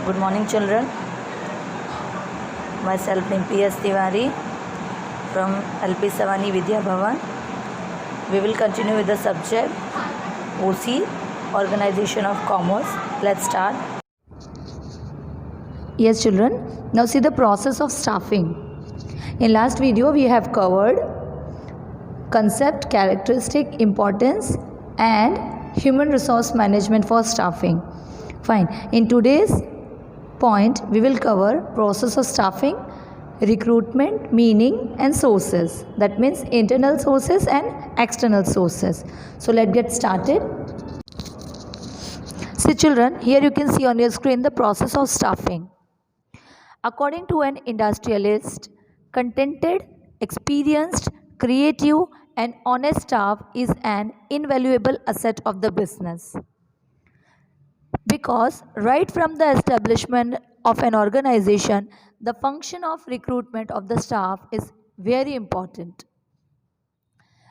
Good morning, children. Myself name P.S. Tiwari from LP Savani Vidya Bhavan. We will continue with the subject OC, Organization of Commerce. Let's start. Yes, children. Now see the process of staffing. In last video, we have covered concept, characteristic, importance, and human resource management for staffing. Fine. In today's point, we will cover process of staffing, recruitment, meaning, and sources. That means internal sources and external sources. So let's get started. See, children, here you can see on your screen the process of staffing. According to an industrialist, contented, experienced, creative, and honest staff is an invaluable asset of the business. Because right from the establishment of an organization, the function of recruitment of the staff is very important.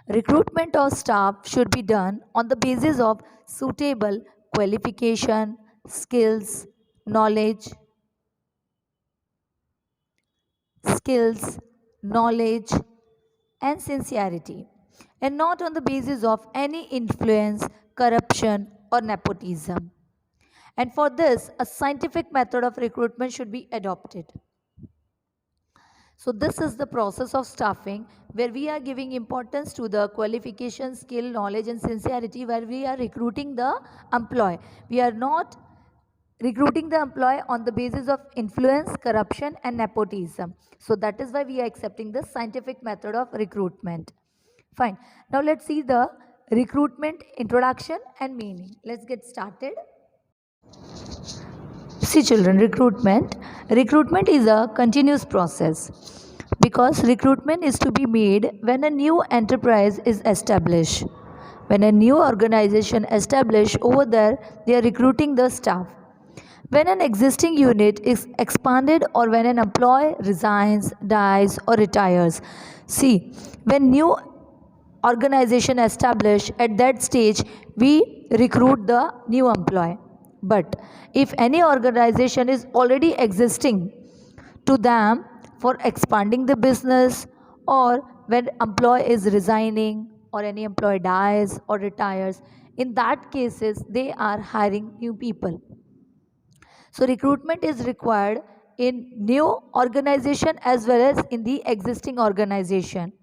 Recruitment of staff should be done on the basis of suitable qualification, skills, knowledge, and sincerity, and not on the basis of any influence, corruption, or nepotism. And for this, a scientific method of recruitment should be adopted. So this is the process of staffing, where we are giving importance to the qualification, skill, knowledge, and sincerity, where we are recruiting the employee. We are not recruiting the employee on the basis of influence, corruption, and nepotism. So that is why we are accepting the scientific method of recruitment. Fine. Now let's see the recruitment introduction and meaning. Let's get started. See, children, recruitment is a continuous process, because recruitment is to be made when a new enterprise is established. When a new organization established over there, they are recruiting the staff. When an existing unit is expanded, or when an employee resigns, dies, or retires. See, when new organization established, at that stage we recruit the new employee. But if any organization is already existing to them for expanding the business, or when employee is resigning, or any employee dies or retires, in that cases they are hiring new people. So recruitment is required in new organization as well as in the existing organization.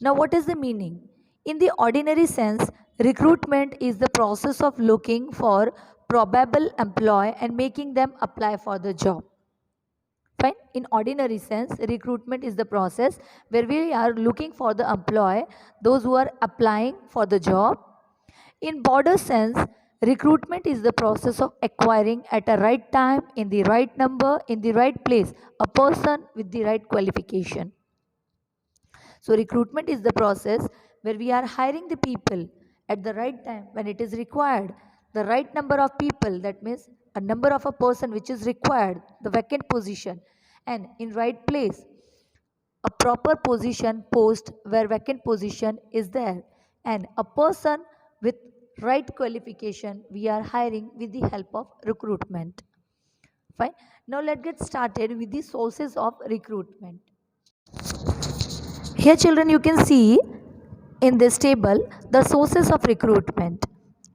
Now what is the meaning? In the ordinary sense, recruitment is the process of looking for probable employee and making them apply for the job. Fine. In ordinary sense, recruitment is the process where we are looking for the employee, those who are applying for the job. In broader sense, recruitment is the process of acquiring at a right time, in the right number, in the right place, a person with the right qualification. So recruitment is the process where we are hiring the people at the right time when it is required. The right number of people, that means a number of a person which is required, the vacant position, and in right place, a proper position post where vacant position is there, and a person with right qualification we are hiring with the help of recruitment. Fine. Now let's get started with the sources of recruitment. Here, children, you can see in this table the sources of recruitment.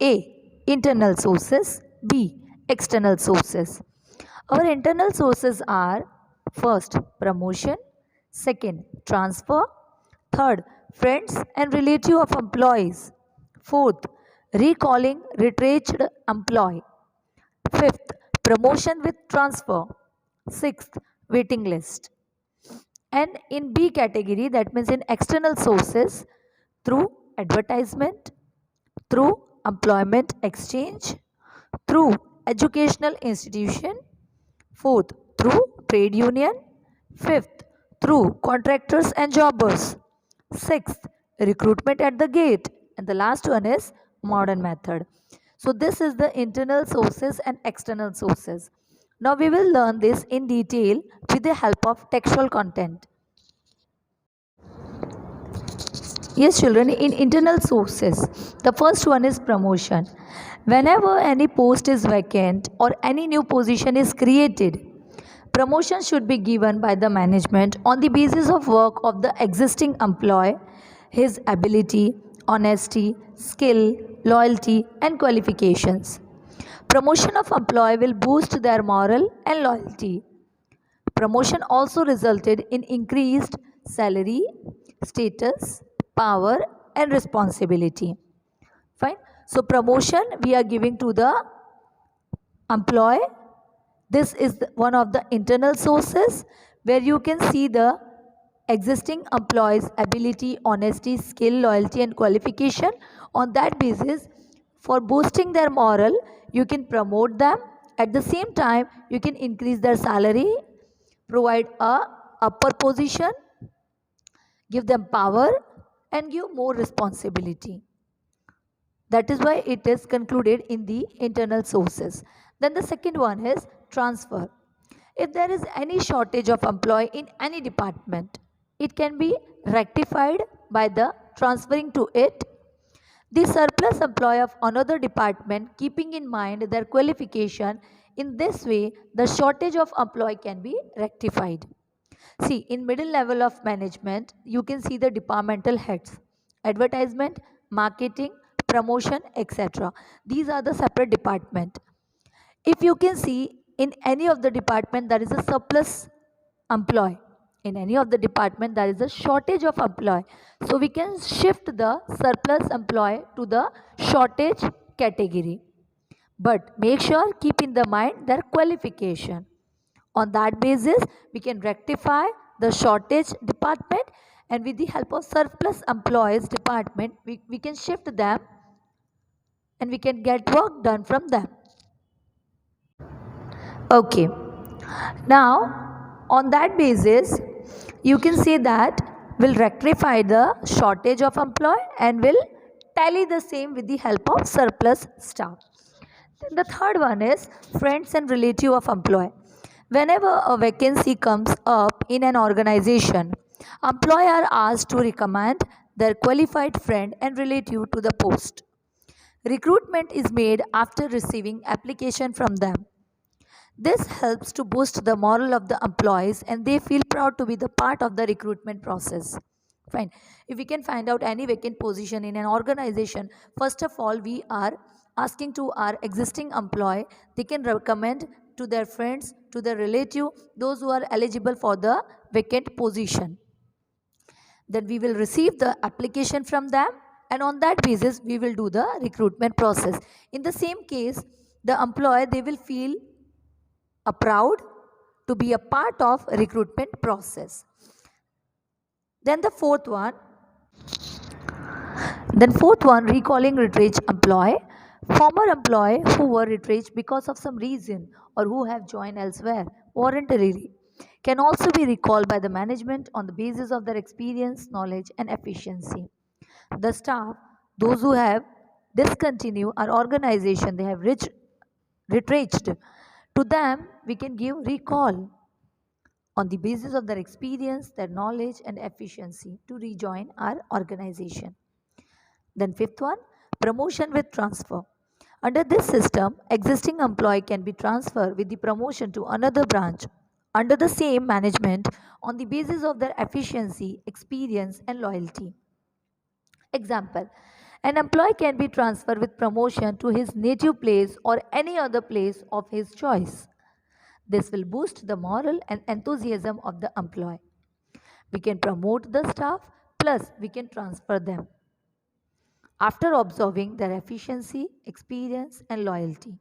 A. Internal sources. B. External sources. Our internal sources are: first, promotion; second, transfer; third, friends and relative of employees; fourth, recalling retrenched employee; fifth, promotion with transfer; sixth, waiting list. And in B category, that means in external sources, through advertisement, through employment exchange, through educational institution; fourth, through trade union; fifth, through contractors and jobbers; sixth, recruitment at the gate; and the last one is modern method. So this is the internal sources and external sources. Now we will learn this in detail with the help of textual content. Yes, children, in internal sources, the first one is promotion. Whenever any post is vacant or any new position is created, promotion should be given by the management on the basis of work of the existing employee, his ability, honesty, skill, loyalty, and qualifications. Promotion of employee will boost their morale and loyalty. Promotion also resulted in increased salary, status, power, and responsibility. Fine. So, promotion we are giving to the employee. This is one of the internal sources where you can see the existing employees' ability, honesty, skill, loyalty, and qualification. On that basis, for boosting their morale, you can promote them. At the same time, you can increase their salary, provide a upper position, give them power, and give more responsibility. That is why it is concluded in the internal sources. Then the second one is transfer. If there is any shortage of employee in any department, it can be rectified by the transferring to it the surplus employee of another department, keeping in mind their qualification. In this way, the shortage of employee can be rectified. See, in middle level of management, you can see the departmental heads, advertisement, marketing, promotion, etc. These are the separate department. If you can see in any of the department there is a surplus employee, in any of the department there is a shortage of employee, so we can shift the surplus employee to the shortage category, but make sure keep in the mind their qualification. On that basis we can rectify the shortage department, and with the help of surplus employees department we can shift them and we can get work done from them. Okay, now on that basis you can say that will rectify the shortage of employee and will tally the same with the help of surplus staff. Then the third one is friends and relative of employee. Whenever a vacancy comes up in an organization, employees are asked to recommend their qualified friend and relative to the post. Recruitment is made after receiving application from them. This helps to boost the morale of the employees and they feel proud to be the part of the recruitment process. Fine. If we can find out any vacant position in an organization, first of all, we are asking to our existing employee, they can recommend to their friends, to their relative, those who are eligible for the vacant position. Then we will receive the application from them, and on that basis we will do the recruitment process. In the same case, the employee, they will feel proud to be a part of recruitment process. Then the fourth one, recalling retrenched employee. Former employee who were retrenched because of some reason or who have joined elsewhere voluntarily can also be recalled by the management on the basis of their experience, knowledge, and efficiency. The staff, those who have discontinued our organization, they have retrenched. To them, we can give recall on the basis of their experience, their knowledge, and efficiency to rejoin our organization. Then fifth one, promotion with transfer. Under this system, existing employee can be transferred with the promotion to another branch under the same management on the basis of their efficiency, experience, and loyalty. Example, an employee can be transferred with promotion to his native place or any other place of his choice. This will boost the morale and enthusiasm of the employee. We can promote the staff plus we can transfer them after observing their efficiency, experience, and loyalty.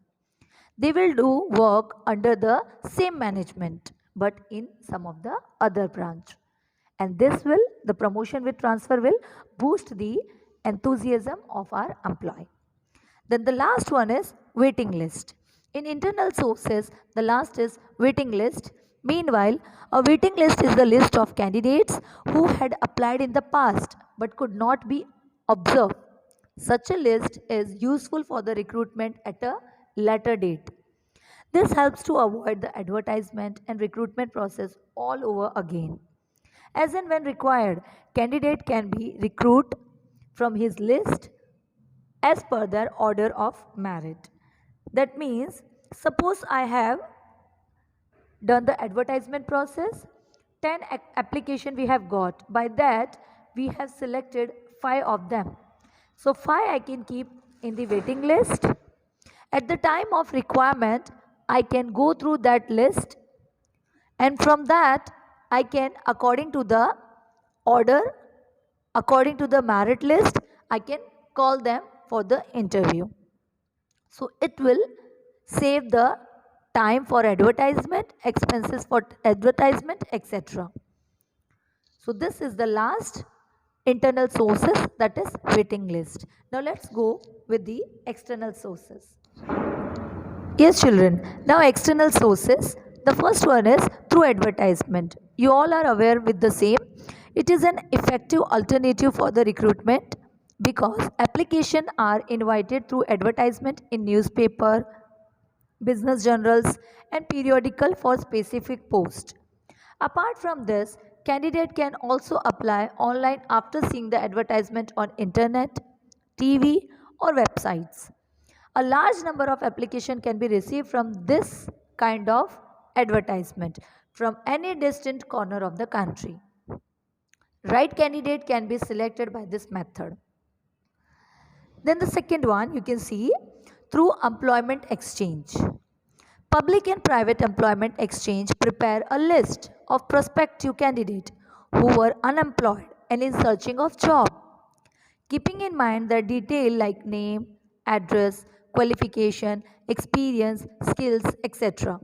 They will do work under the same management but in some of the other branch. And this will, the promotion with transfer will boost the enthusiasm of our employee. Then the last one is waiting list. In internal sources, the last is waiting list. Meanwhile, a waiting list is the list of candidates who had applied in the past but could not be observed. Such a list is useful for the recruitment at a later date. This helps to avoid the advertisement and recruitment process all over again. As and when required, candidate can be recruited from his list as per their order of merit. That means, suppose I have done the advertisement process, 10 application we have got. By that, we have selected 5 of them. So 5 I can keep in the waiting list. At the time of requirement, I can go through that list, and from that I can, according to the order, according to the merit list, I can call them for the interview. So it will save the time for advertisement, expenses for advertisement, etc. So this is the last internal sources, that is waiting list. Now let's go with the external sources. Yes, children. Now, external sources. The first one is through advertisement. You all are aware with the same. It is an effective alternative for the recruitment because applications are invited through advertisement in newspaper, business journals, and periodical for specific post. Apart from this, candidate can also apply online after seeing the advertisement on internet, TV, or websites. A large number of applications can be received from this kind of advertisement from any distant corner of the country. Right candidate can be selected by this method. Then the second one you can see through employment exchange. Public and private employment exchange prepare a list of prospective candidates who were unemployed and in searching of job. Keeping in mind the detail like name, address, qualification, experience, skills, etc.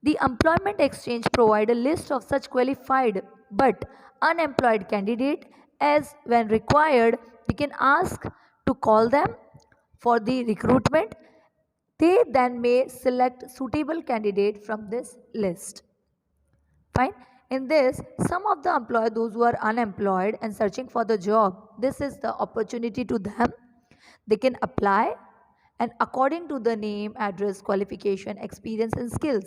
The employment exchange provide a list of such qualified but unemployed candidate as when required we can ask to call them for the recruitment. They then may select suitable candidate from this list. Fine. In this, some of the employees, those who are unemployed and searching for the job, this is the opportunity to them. They can apply, and according to the name, address, qualification, experience, and skills,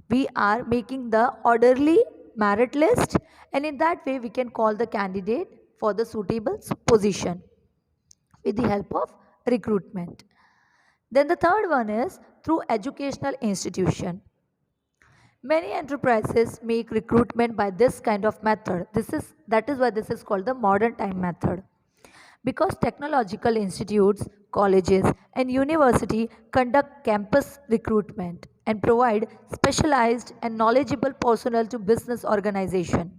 we are making the orderly merit list, and in that way, we can call the candidate for the suitable position with the help of recruitment. Then the third one is through educational institution. Many enterprises make recruitment by this kind of method. That is why this is called the modern time method. Because technological institutes, colleges, and university conduct campus recruitment and provide specialized and knowledgeable personnel to business organization.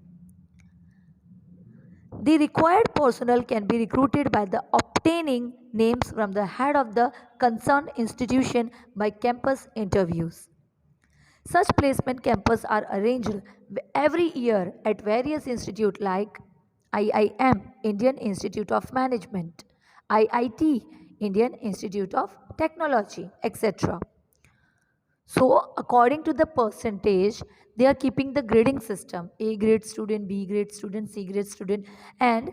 The required personnel can be recruited by the obtaining names from the head of the concerned institution by campus interviews. Such placement campuses are arranged every year at various institutes like IIM, Indian Institute of Management, IIT, Indian Institute of Technology, etc. So, according to the percentage, they are keeping the grading system: A grade student, B grade student, C grade student, and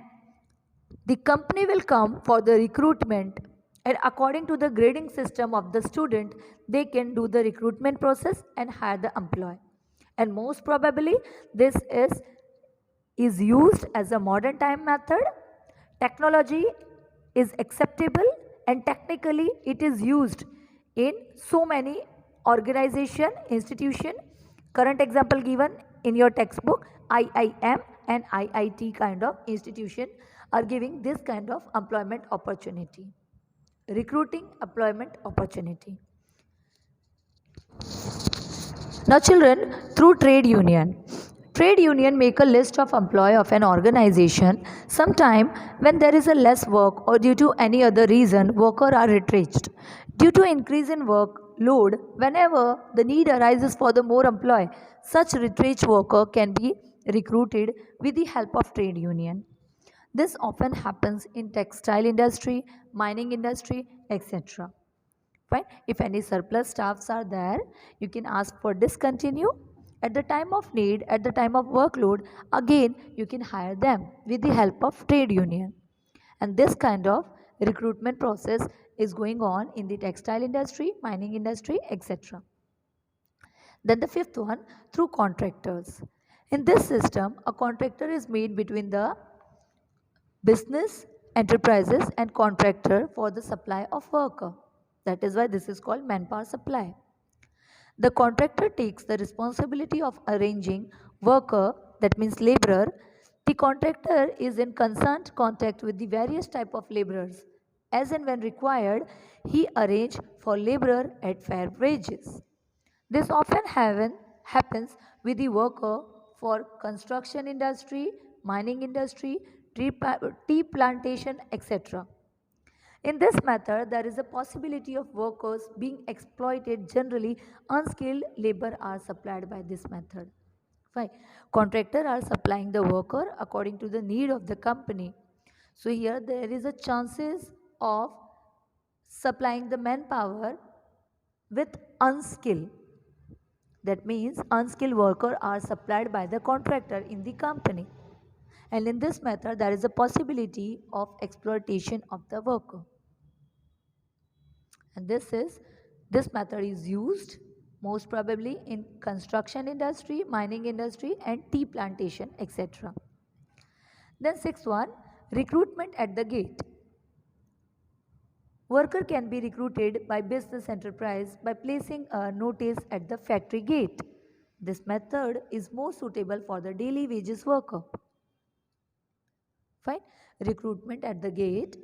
the company will come for the recruitment, and according to the grading system of the student, they can do the recruitment process and hire the employee. And most probably, this is used as a modern time method. Technology is acceptable and technically it is used in so many organization, institution. Current example given in your textbook, IIM and IIT kind of institution are giving this kind of employment opportunity, recruiting employment opportunity. Now children, through trade union. Trade union make a list of employee of an organization sometime when there is a less work or due to any other reason worker are retrenched. Due to increase in work load, whenever the need arises for the more employee, such retrenched worker can be recruited with the help of trade union. This often happens in textile industry, mining industry, etc. Fine. If any surplus staffs are there, you can ask for discontinue. At the time of need, at the time of workload, again you can hire them with the help of trade union. And this kind of recruitment process is going on in the textile industry, mining industry, etc. Then the fifth one, through contractors. In this system, a contractor is made between the business, enterprises and contractor for the supply of worker. That is why this is called manpower supply. The contractor takes the responsibility of arranging worker, that means laborer. The contractor is in constant contact with the various type of laborers. As and when required, he arrange for laborer at fair wages. This often happens with the worker for construction industry, mining industry, tea plantation, etc. In this method, there is a possibility of workers being exploited. Generally, unskilled labor are supplied by this method. Fine. Contractor are supplying the worker according to the need of the company. So here there is a chances of supplying the manpower with unskilled. That means unskilled workers are supplied by the contractor in the company. And in this method, there is a possibility of exploitation of the worker. And this method is used most probably in construction industry, mining industry and tea plantation, etc. Then sixth one, recruitment at the gate. Worker can be recruited by business enterprise by placing a notice at the factory gate. This method is more suitable for the daily wages worker. Fine. Recruitment at the gate.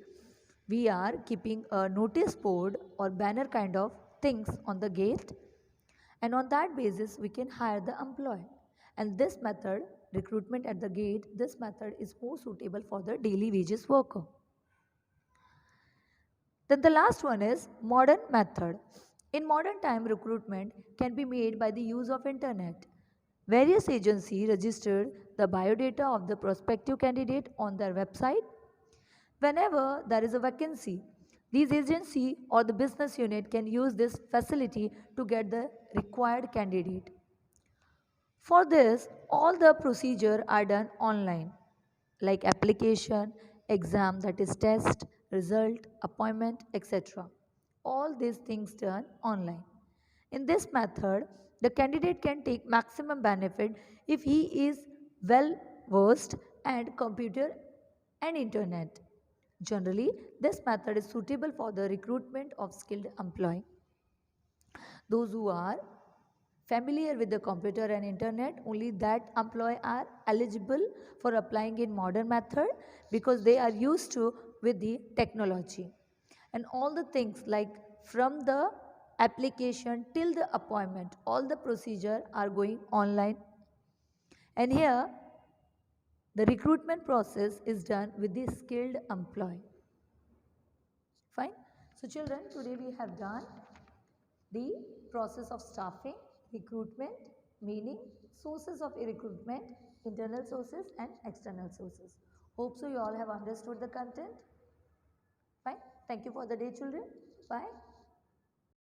We are keeping a notice board or banner kind of things on the gate, and on that basis we can hire the employee. And this method, recruitment at the gate, this method is more suitable for the daily wages worker. Then the last one is modern method. In modern time, recruitment can be made by the use of internet. Various agencies registered the biodata of the prospective candidate on their website. Whenever there is a vacancy, these agency or the business unit can use this facility to get the required candidate. For this, all the procedure are done online, like application, exam, that is test, result, appointment, etc. All these things done online. In this method, the candidate can take maximum benefit if he is well versed and computer and internet. Generally, this method is suitable for the recruitment of skilled employee. Those who are familiar with the computer and internet, only that employee are eligible for applying in modern method because they are used to with the technology. And all the things like from the application till the appointment, all the procedure are going online. And here the recruitment process is done with the skilled employee. Fine. So children, today we have done the process of staffing, recruitment, meaning, sources of recruitment, internal sources and external sources. Hope so you all have understood the content. Fine. Thank you for the day children. Bye.